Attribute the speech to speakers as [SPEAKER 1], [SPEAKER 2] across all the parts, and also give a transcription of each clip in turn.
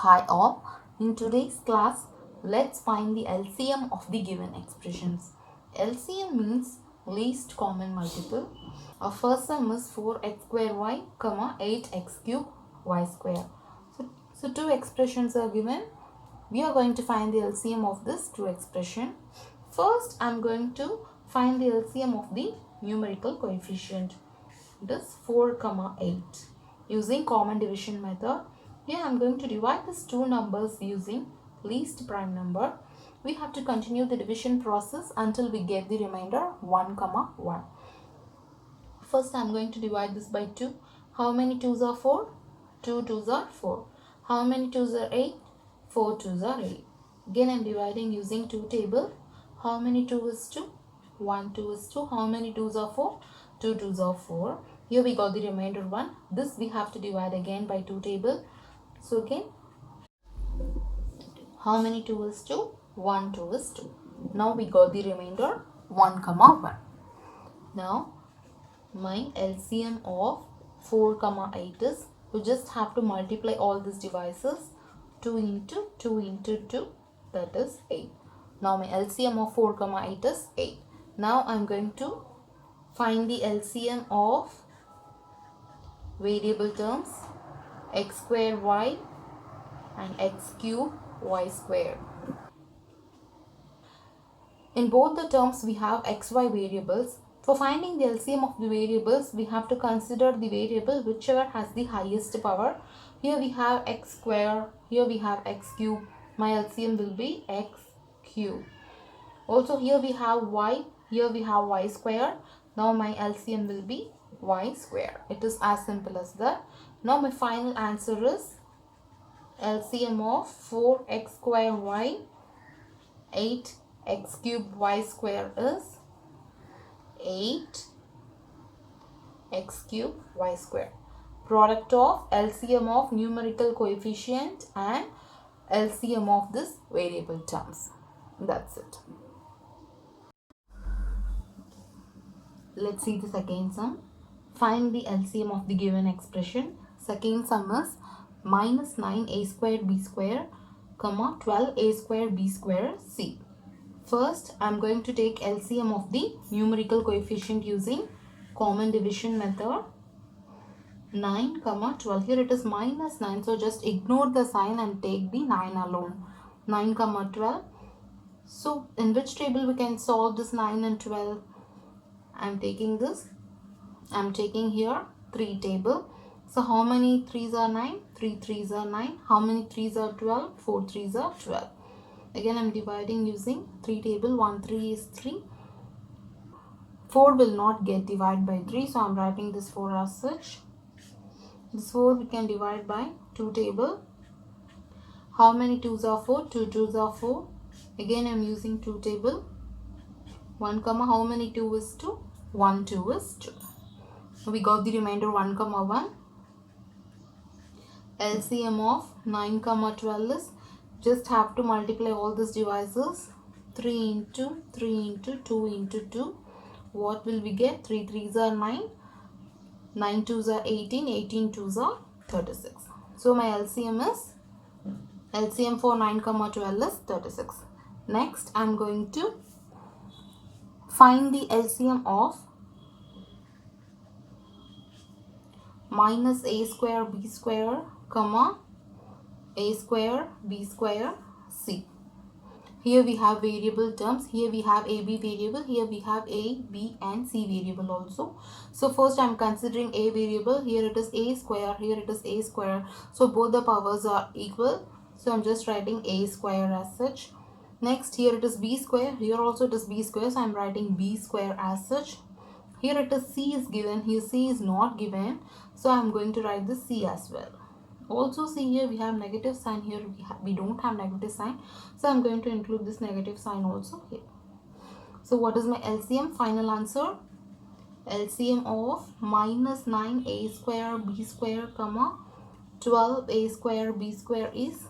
[SPEAKER 1] Hi all, in today's class, let's find the LCM of the given expressions. LCM means least common multiple. Our first sum is 4x square y, 8x cube y square. So two expressions are given. We are going to find the LCM of this two expression. First, I am going to find the LCM of the numerical coefficient. It is 4, 8. Using common division method, here I am going to divide these two numbers using least prime number. We have to continue the division process until we get the remainder 1, 1. First, I am going to divide this by 2. How many 2s are 4? 2 2s are 4. How many 2s are 8? 4 2s are 8. Again, I am dividing using 2 table. How many 2 is 2? 1 2 is 2. How many 2s are 4? 2 2s are 4. Here we got the remainder 1. This we have to divide again by 2 table. So again, how many 2 is 2? 1 2 is 2. Now we got the remainder 1, 1. Now my LCM of 4, 8 is, you just have to multiply all these devices. 2 into 2 into 2, that is 8. Now my LCM of 4, 8 is 8. Now I am going to find the LCM of variable terms x square y and x cube y square. In both the terms we have xy variables. For finding the LCM of the variables, we have to consider the variable whichever has the highest power. Here we have x square, here we have x cube. My LCM will be x cube. Also here we have y, here we have y square. Now my LCM will be y square. It is as simple as that. Now my final answer is LCM of 4x square y, 8x cube y square is 8 x cube y square. Product of LCM of numerical coefficient and LCM of this variable terms. That's it. Let's see the second sum. Find the LCM of the given expression. Second sum is minus 9a square b square, 12a square b square c. First, I am going to take LCM of the numerical coefficient using common division method. 9, 12. Here it is minus 9. So just ignore the sign and take the 9 alone. 9, 12. So in which table we can solve this 9 and 12? I am taking this. I am taking here 3 table. So how many 3s are 9? 3 3s are 9. How many 3s are 12? 4 3s are 12. Again, I am dividing using 3 table. 1 3 is 3. 4 will not get divided by 3. So I am writing this 4 as such. This 4 we can divide by 2 table. How many 2s are 4? 2 2s are 4. Again, I am using 2 table. 1, how many 2 is 2? 1 2 is 2. We got the remainder 1, 1. LCM of 9, 12 is, just have to multiply all these devices. 3 into 3 into 2 into 2. What will we get? 3 3s are 9. 9 2s are 18. 18 2s are 36. So my LCM for 9, 12 is 36. Next, I am going to find the LCM of minus a square b square, a square b square c. Here we have variable terms. Here we have a b variable. Here we have a b and c variable also. So first I am considering a variable. Here it is a square. Here it is a square. So both the powers are equal. So I am just writing a square as such. Next, here it is b square. Here also it is b square. So I am writing b square as such. Here it is c is given. Here c is not given. So I am going to write the c as well. Also see here we have negative sign. Here we don't have negative sign. So I am going to include this negative sign also here. So what is my LCM? Final answer. LCM of minus 9a square b square, 12a square b square is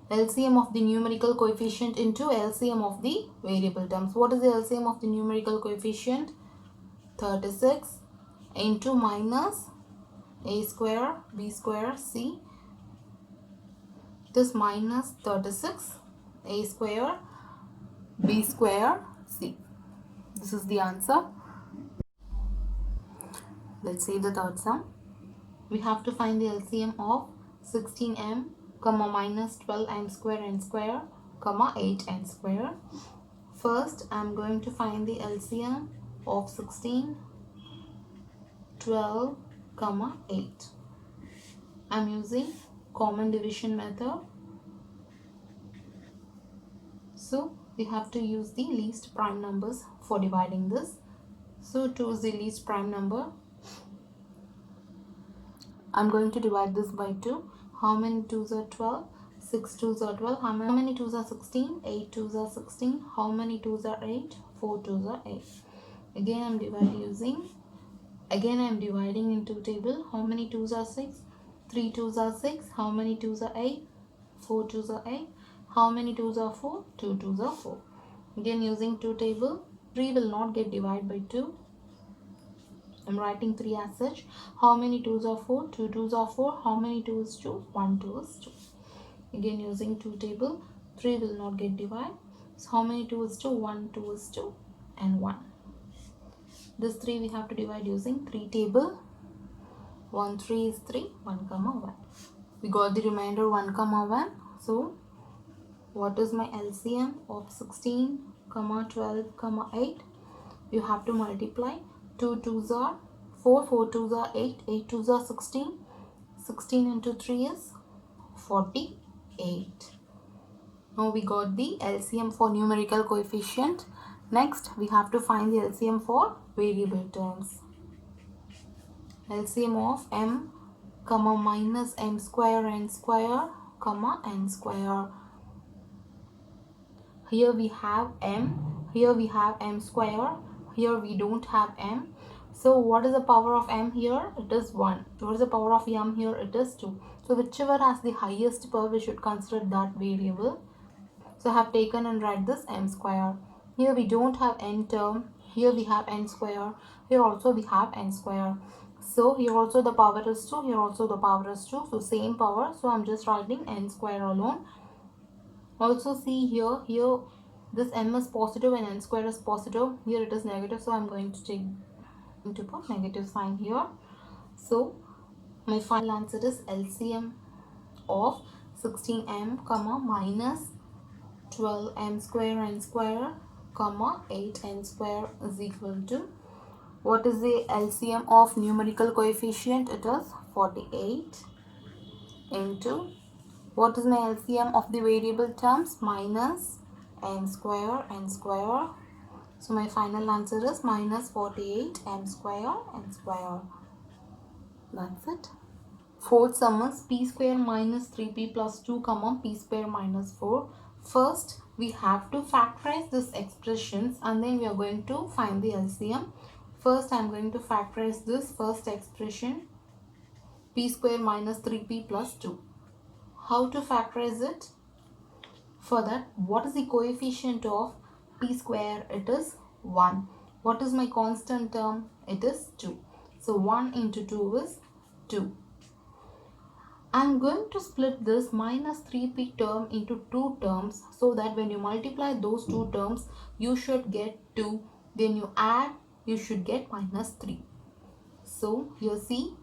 [SPEAKER 1] LCM of the numerical coefficient into LCM of the variable terms. What is the LCM of the numerical coefficient? 36 into minus a square b square c It is minus 36 a square b square c. This is the answer. Let's see the third sum. We have to find the LCM of 16m, comma minus 12m square n square, comma 8n square. First, I am going to find the LCM of 16, 12, comma 8. I am using common division method. So, we have to use the least prime numbers for dividing this. So, 2 is the least prime number. I'm going to divide this by 2. How many 2s are 12? 6 2s are 12. How many 2s are 16? 8 2s are 16. How many 2s are 8? 4 2s are 8. Again I'm dividing into table. How many 2s are 6? 3 2s are 6. How many 2s are 8? 4 2s are 8. How many 2s are 4? 2 2s are 4. Again using 2 table. 3 will not get divided by 2. I'm writing 3 as such. How many 2s are 4? 2 2s are 4. How many 2 is 2? 1 2 is 2. Again using 2 table. 3 will not get divided. So how many 2 is 2? 1 2 is 2 and 1. This 3 we have to divide using 3 table. 1 3 is 3. 1 comma 1. We got the remainder 1 comma 1. So what is my LCM of 16 comma 12 comma 8? You have to multiply. 2 2s are 4, 4 2s are 8, 8 2s are 16. 16 into 3 is 48. Now we got the LCM for numerical coefficient. Next we have to find the LCM for variable terms. LCM of m comma minus m square n square comma n square. Here we have m, here we have m square, here we don't have m. So what is the power of m here? It is 1. What is the power of m here? It is 2. So whichever has the highest power, we should consider that variable. So I have taken and write this m square. Here we don't have n term. Here we have n square. Here also we have n square. So here also the power is 2. Here also the power is 2. So same power. So I'm just writing n square alone. Also see here this m is positive and n square is positive. Here it is negative. So I'm going to put negative sign here. So my final answer is LCM of 16m comma minus 12m square n square comma 8n square is equal to, what is the LCM of numerical coefficient? It is 48 into, what is my LCM of the variable terms? Minus m square n square. So my final answer is minus 48 m square n square. That's it. Fourth sum is p square minus 3p plus 2 comma p square minus 4. First, we have to factorize these expressions and then we are going to find the LCM. First, I am going to factorize this first expression, p square minus 3p plus 2. How to factorize it? For that, what is the coefficient of p square? It is 1. What is my constant term? It is 2. So 1 into 2 is 2. I'm going to split this minus 3p term into 2 terms so that when you multiply those 2 terms, you should get 2. When you add, you should get minus 3. So here see,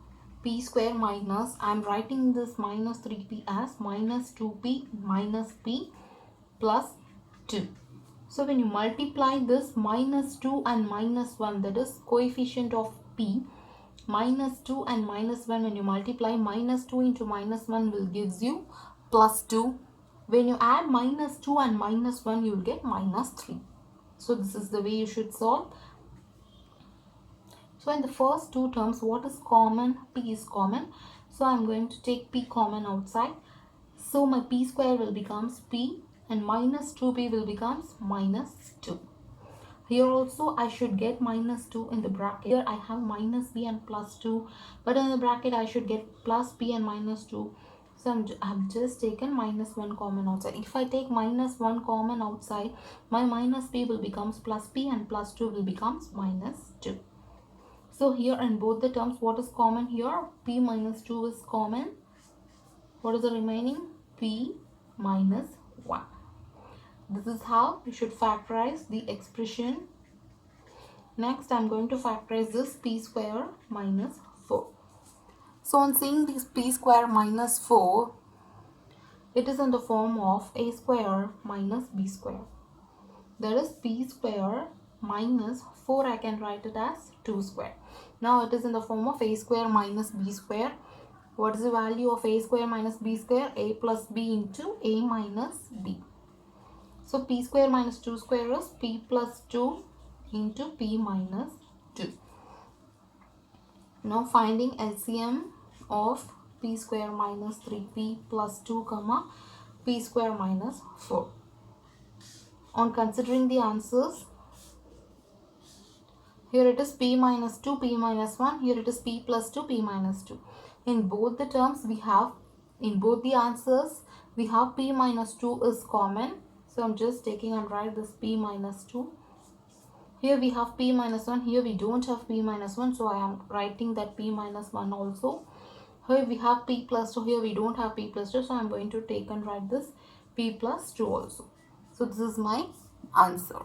[SPEAKER 1] p square minus, I'm writing this minus 3p as minus 2p minus p plus 2. So when you multiply this minus 2 and minus 1, that is coefficient of p, minus 2 and minus 1, when you multiply, minus 2 into minus 1 will gives you plus 2. When you add minus 2 and minus 1, you will get minus 3. So this is the way you should solve. So in the first two terms, what is common? P is common. So I'm going to take p common outside. So my p square will becomes p and minus 2p will becomes minus 2. Here also I should get minus 2 in the bracket. Here I have minus p and plus 2, but in the bracket I should get plus p and minus 2. So I've just taken minus 1 common outside. If I take minus 1 common outside, my minus p will becomes plus p and plus 2 will becomes minus 2. So here in both the terms, what is common here? P minus 2 is common. What is the remaining? P minus 1. This is how we should factorize the expression. Next, I'm going to factorize this p square minus 4. So on seeing this p square minus 4, it is in the form of a square minus b square. There is p square minus 4, I can write it as 2 square. Now it is in the form of a square minus b square. What is the value of a square minus b square? A plus b into a minus b. So p square minus 2 square is p plus 2 into p minus 2. Now finding LCM of p square minus 3p plus 2 comma p square minus 4. On considering the answers, here it is p minus 2, p minus 1. Here it is p plus 2, p minus 2. In both the terms we have, in both the answers, we have p minus 2 is common. So I'm just taking and write this p minus 2. Here we have p minus 1. Here we don't have p minus 1. So I am writing that p minus 1 also. Here we have p plus 2. Here we don't have p plus 2. So I'm going to take and write this p plus 2 also. So this is my answer.